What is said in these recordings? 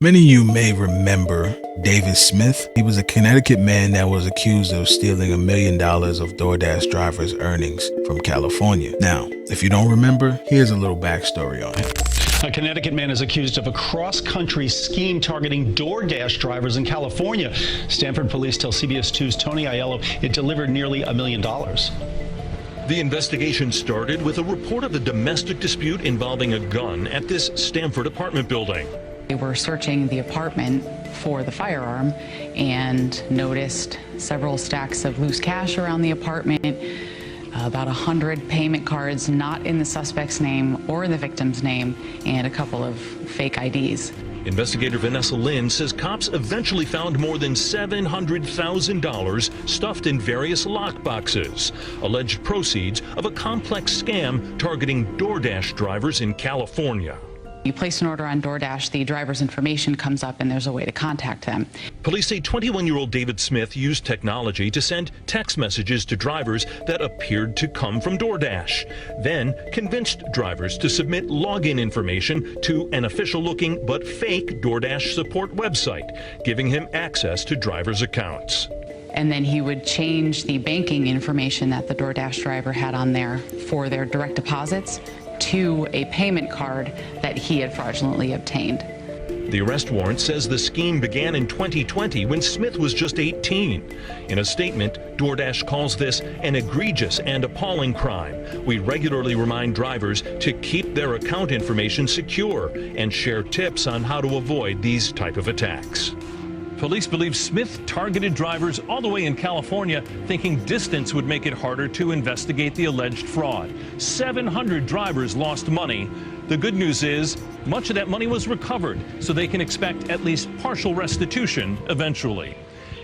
Many of you may remember David Smith. He was a Connecticut man that was accused of stealing $1 million of DoorDash drivers' earnings from California. Now, if you don't remember, here's a little backstory on it. A Connecticut man is accused of a cross-country scheme targeting DoorDash drivers in California. Stanford police tell CBS 2's Tony Aiello it delivered nearly $1 million. The investigation started with a report of a domestic dispute involving a gun at this Stanford apartment building. We were searching the apartment for the firearm and noticed several stacks of loose cash around the apartment, about 100 payment cards not in the suspect's name or the victim's name, and a couple of fake IDs. Investigator Vanessa Lynn says cops eventually found more than $700,000 stuffed in various lockboxes, alleged proceeds of a complex scam targeting DoorDash drivers in California. You place an order on DoorDash, the driver's information comes up and there's a way to contact them. Police say 21-year-old David Smith used technology to send text messages to drivers that appeared to come from DoorDash, then convinced drivers to submit login information to an official-looking but fake DoorDash support website, giving him access to drivers' accounts. And then he would change the banking information that the DoorDash driver had on there for their direct deposits to a payment card that he had fraudulently obtained. The arrest warrant says the scheme began in 2020 when Smith was just 18. In a statement, DoorDash calls this an egregious and appalling crime. We regularly remind drivers to keep their account information secure and share tips on how to avoid these type of attacks. Police believe Smith targeted drivers all the way in California, thinking distance would make it harder to investigate the alleged fraud. 700 drivers lost money. The good news is much of that money was recovered, so they can expect at least partial restitution eventually.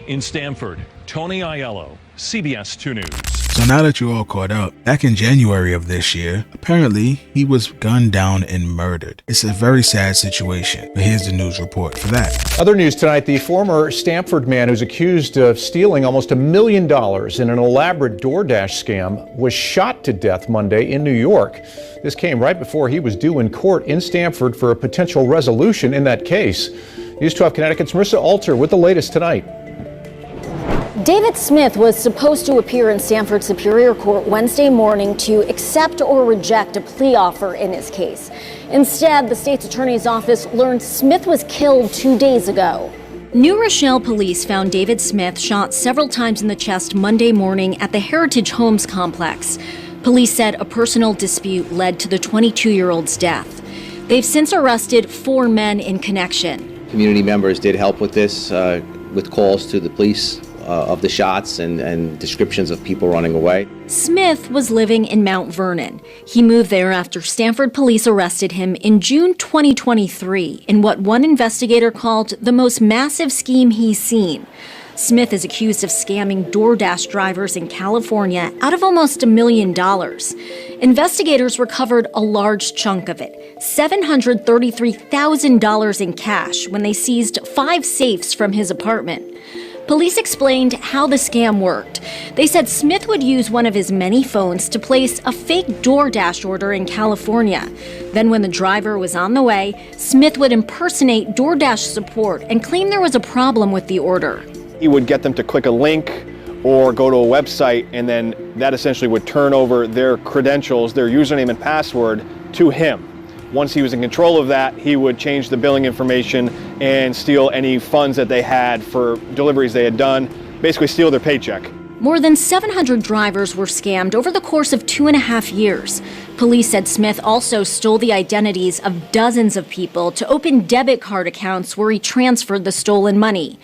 In Stanford, Tony Aiello, CBS 2 News. So now that you're all caught up, back in January of this year, apparently he was gunned down and murdered. It's a very sad situation, but here's the news report for that. Other news tonight, the former Stanford man who's accused of stealing almost $1 million in an elaborate DoorDash scam was shot to death Monday in New York. This came right before he was due in court in Stanford for a potential resolution in that case. News 12 Connecticut's Marissa Alter with the latest tonight. David Smith was supposed to appear in Stanford Superior Court Wednesday morning to accept or reject a plea offer in his case. Instead, the state's attorney's office learned Smith was killed 2 days ago. New Rochelle police found David Smith shot several times in the chest Monday morning at the Heritage Homes complex. Police said a personal dispute led to the 22-year-old's death. They've since arrested 4 men in connection. Community members did help with this, with calls to the police of the shots and descriptions of people running away. Smith was living in Mount Vernon. He moved there after Stanford police arrested him in June 2023 in what one investigator called the most massive scheme he's seen. Smith is accused of scamming DoorDash drivers in California out of almost $1 million. Investigators recovered a large chunk of it, $733,000 in cash, when they seized 5 safes from his apartment. Police explained how the scam worked. They said Smith would use one of his many phones to place a fake DoorDash order in California. Then when the driver was on the way, Smith would impersonate DoorDash support and claim there was a problem with the order. He would get them to click a link or go to a website, and then that essentially would turn over their credentials, their username and password, to him. Once he was in control of that, he would change the billing information and steal any funds that they had for deliveries they had done, basically steal their paycheck. More than 700 drivers were scammed over the course of 2.5 years. Police said Smith also stole the identities of dozens of people to open debit card accounts where he transferred the stolen money.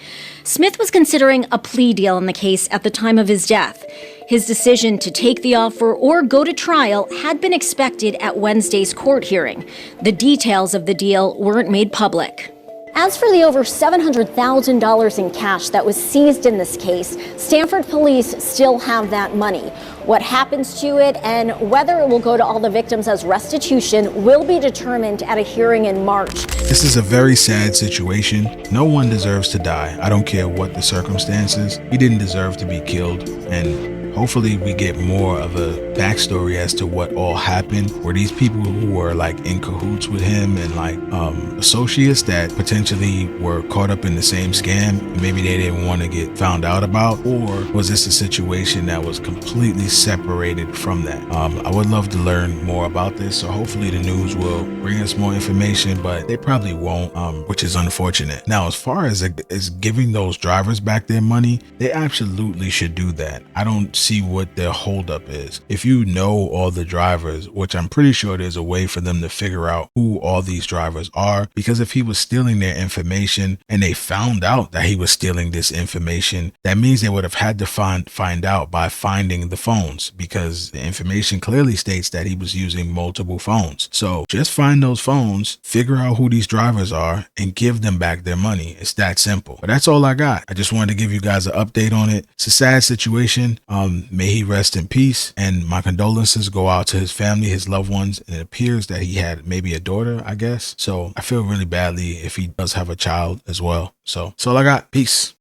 Smith was considering a plea deal in the case at the time of his death. His decision to take the offer or go to trial had been expected at Wednesday's court hearing. The details of the deal weren't made public. As for the over $700,000 in cash that was seized in this case, Stanford police still have that money. What happens to it and whether it will go to all the victims as restitution will be determined at a hearing in March. This is a very sad situation. No one deserves to die. I don't care what the circumstances. He didn't deserve to be killed, and hopefully we get more of a backstory as to what all happened. Were these people who were like in cahoots with him and like associates that potentially were caught up in the same scam and maybe they didn't want to get found out about? Or was this a situation that was completely separated from that? I would love to learn more about this, so hopefully the news will bring us more information, but they probably won't, which is unfortunate. Now, as far as giving those drivers back their money, they absolutely should do that. I don't see what their holdup is. If you know all the drivers, which I'm pretty sure there's a way for them to figure out who all these drivers are, because if he was stealing their information and they found out that he was stealing this information, that means they would have had to find out by finding the phones, because the information clearly states that he was using multiple phones. So just find those phones, figure out who these drivers are, and give them back their money. It's that simple. But that's all I got. I just wanted to give you guys an update on it. It's a sad situation. May he rest in peace, and my condolences go out to his family, his loved ones. And it appears that he had maybe a daughter, I guess. So I feel really badly if he does have a child as well. So that's all I got. Peace.